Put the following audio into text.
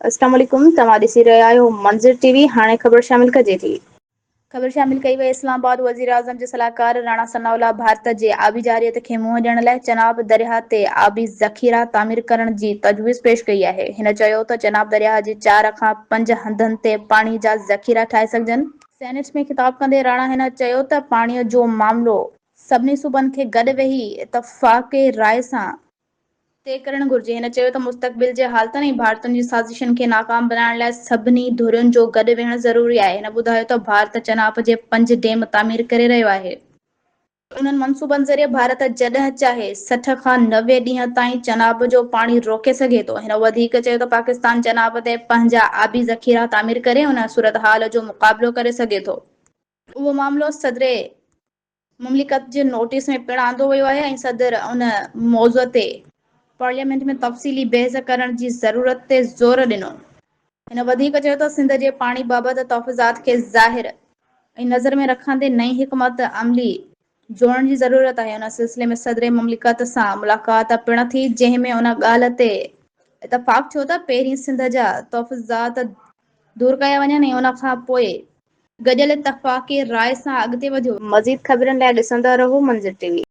अस्सलाम वालेकुम। तव्हां ॾिसी रहिया आहियो मंज़र टीवी। हाणे ख़बर शामिल कजे थी। ख़बर शामिल कई वई। इस्लामाबाद वज़ीर आज़म जे सलाहकार राणा सनाउल्लाह भारत जे आबी जारियत खे मुंहुं ॾियण लाइ चनाब दरिया ते आबी ज़ख़ीरा तामीर करण जी तजवीज़ पेश कई आहे। हिन चयो त चनाब दरिया जे 4 खां 5 हंधनि ते पाणी जा ज़ख़ीरा ठाहे सघजनि। सेनेट में ख़िताब कंदे राणा हिन चयो त पाणीअ जो मामिलो सभिनी सूबनि खे गॾु वेही इतफ़ाक़े राय सां तय करणु घुर्जे। हिन चयो त मुस्तक़बिल जे हालतुनि ऐं भारतनि जी साज़िशुनि खे नाकाम बणाइण लाइ सभिनी धुरियुनि जो गॾु वेहणु ज़रूरी आहे। हिन ॿुधायो त भारत चनाब जे 5 डेम तामीर करे रहियो आहे। उन्हनि मंसूबनि ज़रिए भारत जॾहिं चाहे 60 खां 90 ॾींहं ताईं चनाब जो पाणी रोके सघे थो। हिन वधीक चयो त पाकिस्तान चनाब ते पंहिंजा आबी ज़ख़ीरा तामीर करे उन सूरतहाल जो मुक़ाबिलो करे सघे थो। उहो मामिलो सदर मुमलिकत जे नोटिस में पिणु आंदो वियो आहे ऐं सदर उन मौज़ूअ ते पार्लियामेंट में तफ़सीली बहस करण जी ज़रूरत ते ज़ोर ॾिनो। हिन वधीक चयो त सिंध जे पाणी बाबति तहफ़्फ़ुज़ात खे ज़ाहिर ऐं नज़र में रखंदे नई हिकमत अमली जोड़ण जी ज़रूरत आहे। उन सिलसिले में सदर मुमलिकत सां मुलाक़ात पिणु थी, जंहिं में उन ॻाल्हि ते इतफ़ाक़ थियो त पहिरीं सिंध जा तहफ़्फ़ुज़ात दूर कया वञनि ऐं उन खां पोइ गॾियल इतफ़ाक़ी राय सां अॻिते वधियो। मज़ीद ख़बरनि लाइ ॾिसंदा रहो मंज़र टीवी।